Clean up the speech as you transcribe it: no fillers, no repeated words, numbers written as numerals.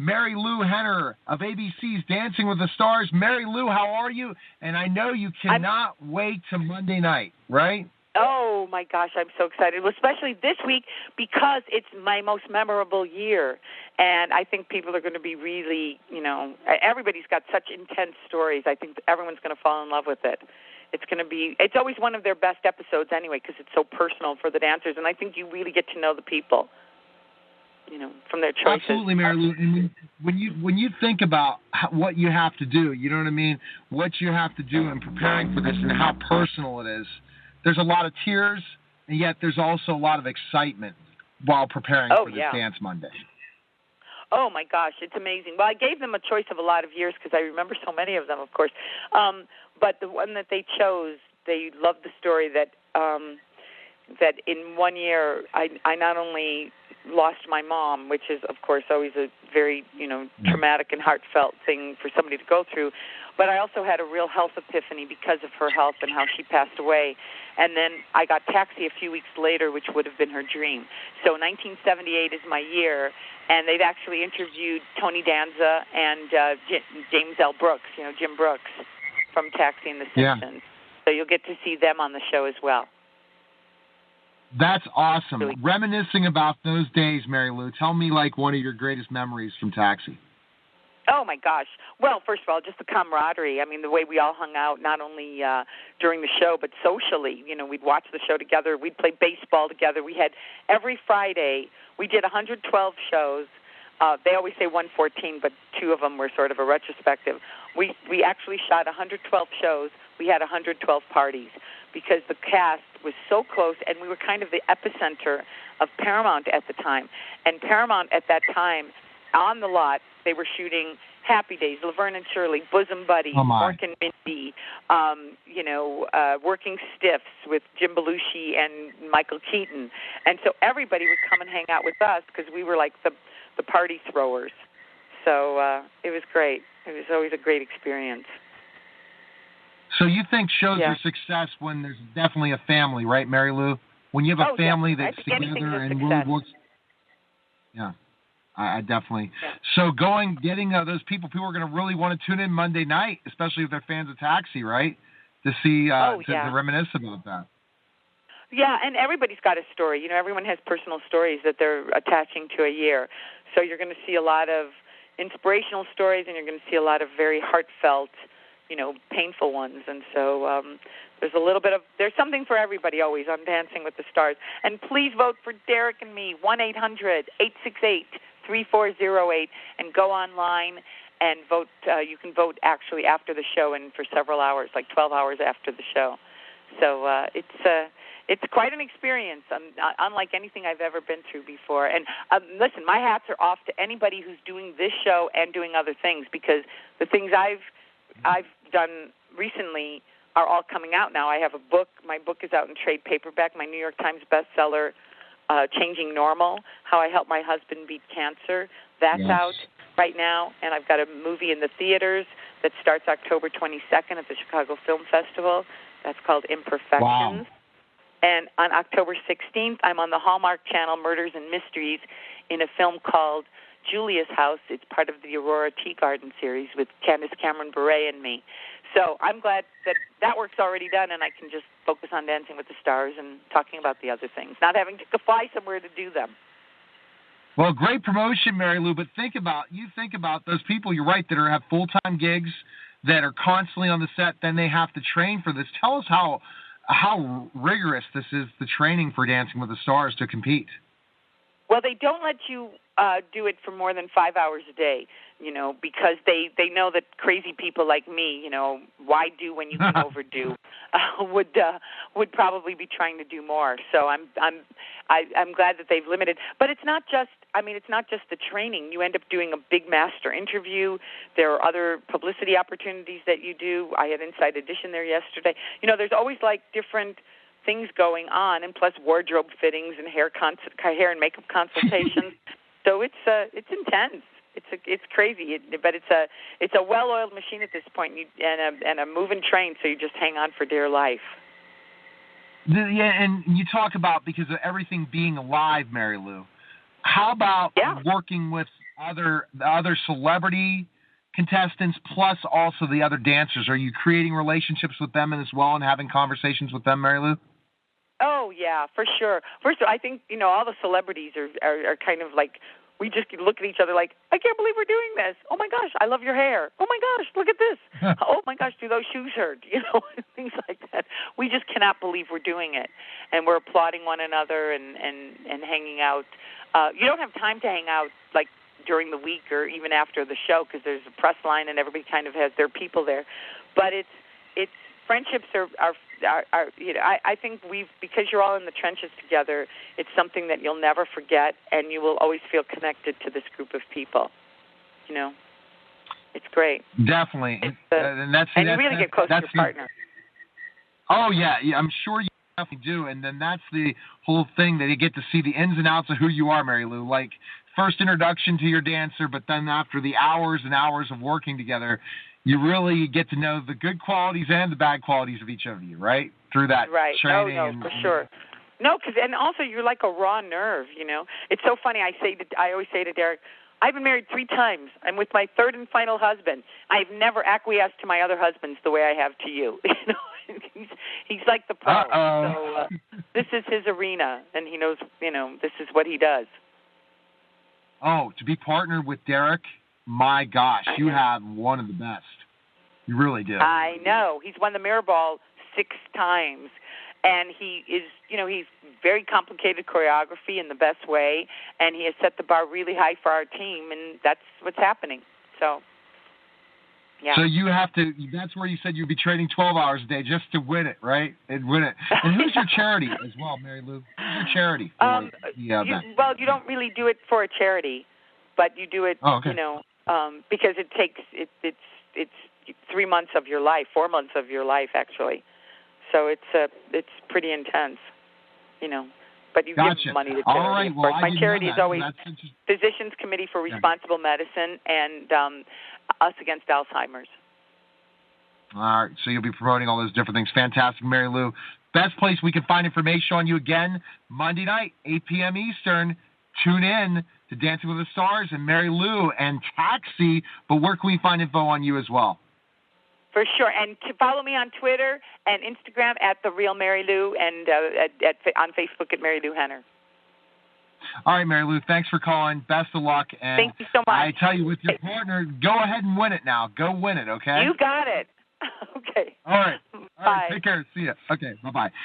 Marilu Henner of ABC's Dancing with the Stars. Marilu, how are you? And I know you cannot wait to Monday night, right? Oh, my gosh, I'm so excited, especially this week because it's my most memorable year. And I think people are going to be really, everybody's got such intense stories. I think everyone's going to fall in love with it. It's always one of their best episodes anyway because it's so personal for the dancers. And I think you really get to know the people, from their choices. Absolutely, Marilu. And when you think about what you have to do, you know what I mean, what you have to do in preparing for this and how personal it is, there's a lot of tears, and yet there's also a lot of excitement while preparing for this Dance Monday. Oh, my gosh, it's amazing. Well, I gave them a choice of a lot of years because I remember so many of them, of course. But the one that they chose, they loved the story that in 1 year I not only lost my mom, which is, of course, always a very, traumatic and heartfelt thing for somebody to go through, but I also had a real health epiphany because of her health and how she passed away. And then I got Taxi a few weeks later, which would have been her dream. So 1978 is my year, and they've actually interviewed Tony Danza and James L. Brooks, Jim Brooks from Taxi and the Simpsons. So you'll get to see them on the show as well. That's awesome. Really? Reminiscing about those days, Marilu, tell me one of your greatest memories from Taxi. Oh, my gosh. Well, first of all, just the camaraderie. I mean, the way we all hung out, not only during the show, but socially. We'd watch the show together. We'd play baseball together. We had every Friday, we did 112 shows. They always say 114, but two of them were sort of a retrospective. We actually shot 112 shows. We had 112 parties because the cast was so close, and we were kind of the epicenter of Paramount at the time. And Paramount at that time, on the lot, they were shooting Happy Days, Laverne and Shirley, Bosom Buddies, Mork and Mindy, Working Stiffs with Jim Belushi and Michael Keaton. And so everybody would come and hang out with us because we were like the party throwers. So it was great. It was always a great experience. So you think shows are success when there's definitely a family, right, Marilu? When you have a family that's together and really works. Yeah. I definitely. Yeah. So getting those people are going to really want to tune in Monday night, especially if they're fans of Taxi, right? To see, to reminisce about that. Yeah, and everybody's got a story. Everyone has personal stories that they're attaching to a year. So you're going to see a lot of inspirational stories, and you're going to see a lot of very heartfelt, painful ones. And so there's something for everybody always on Dancing with the Stars. And please vote for Derek and me, 1-800-868-3408, and go online and vote. You can vote actually after the show and for several hours, like 12 hours after the show. So it's quite an experience, unlike anything I've ever been through before. And listen, my hats are off to anybody who's doing this show and doing other things, because the things I've done recently are all coming out now. I have a book. My book is out in trade paperback, my New York Times bestseller, Changing Normal, How I Helped My Husband Beat Cancer. That's out right now. And I've got a movie in the theaters that starts October 22nd at the Chicago Film Festival. That's called Imperfections. Wow. And on October 16th, I'm on the Hallmark Channel Murders and Mysteries in a film called Julia's House. It's part of the Aurora Tea Garden series with Candace Cameron Bure and me. So I'm glad that work's already done, and I can just focus on Dancing with the Stars and talking about the other things, not having to fly somewhere to do them. Well, great promotion, Marilu, but think about those people, you're right, that have full-time gigs, that are constantly on the set, then they have to train for this. Tell us how rigorous this is, the training for Dancing with the Stars to compete. Well, they don't let you do it for more than 5 hours a day, because they know that crazy people like me, why do when you can overdo, would probably be trying to do more. So I'm glad that they've limited. But it's not just the training. You end up doing a big master interview. There are other publicity opportunities that you do. I had Inside Edition there yesterday. There's always different things going on, and plus wardrobe fittings and hair and makeup consultations. So it's intense. It's crazy, but it's a well-oiled machine at this point, and a moving train. So you just hang on for dear life. Yeah, and you talk about, because of everything being alive, Marilu, how about working with the other celebrity contestants plus also the other dancers? Are you creating relationships with them as well and having conversations with them, Marilu? Oh, yeah, for sure. First of all, I think, all the celebrities are kind of like, we just look at each other like, I can't believe we're doing this. Oh, my gosh, I love your hair. Oh, my gosh, look at this. Oh, my gosh, do those shoes hurt? Things like that. We just cannot believe we're doing it. And we're applauding one another and hanging out. You don't have time to hang out, like, during the week or even after the show because there's a press line and everybody kind of has their people there. But it's friendships are I think because you're all in the trenches together, it's something that you'll never forget, and you will always feel connected to this group of people. It's great. Definitely, and you really get close to your partner. Oh yeah, I'm sure you definitely do, and then that's the whole thing that you get to see the ins and outs of who you are, Marilu. Like first introduction to your dancer, but then after the hours and hours of working together, you really get to know the good qualities and the bad qualities of each of you, right? Through that training. Oh, no, for sure. No, and also you're like a raw nerve, It's so funny. I always say to Derek, I've been married 3 times. I'm with my third and final husband. I've never acquiesced to my other husbands the way I have to you. He's like the pro. So this is his arena, and he knows, this is what he does. Oh, to be partnered with Derek, my gosh, you have one of the best. You really do. I know. He's won the Mirror Ball 6 times. And he is, he's very complicated choreography in the best way. And he has set the bar really high for our team. And that's what's happening. So, yeah. So you have to, that's where you said you'd be training 12 hours a day just to win it, right? And win it. And who's your charity as well, Marilu? Who's your charity? You don't really do it for a charity. But you do it, because it takes it's 3 months of your life, 4 months of your life actually. So it's pretty intense, But you give money to charity. All right. Well, my charity is always Physicians Committee for Responsible Medicine and Us Against Alzheimer's. All right. So you'll be promoting all those different things. Fantastic, Marilu. Best place we can find information on you again Monday night, 8 p.m. Eastern. Tune in to Dancing with the Stars and Marilu and Taxi. But where can we find info on you as well? For sure. And to follow me on Twitter and Instagram at The Real Marilu and on Facebook at Marilu Henner. All right, Marilu, thanks for calling. Best of luck. And thank you so much. I tell you, with your partner, go ahead and win it now. Go win it, okay? You got it. Okay. All right. Bye. All right, take care. See ya. Okay, bye-bye.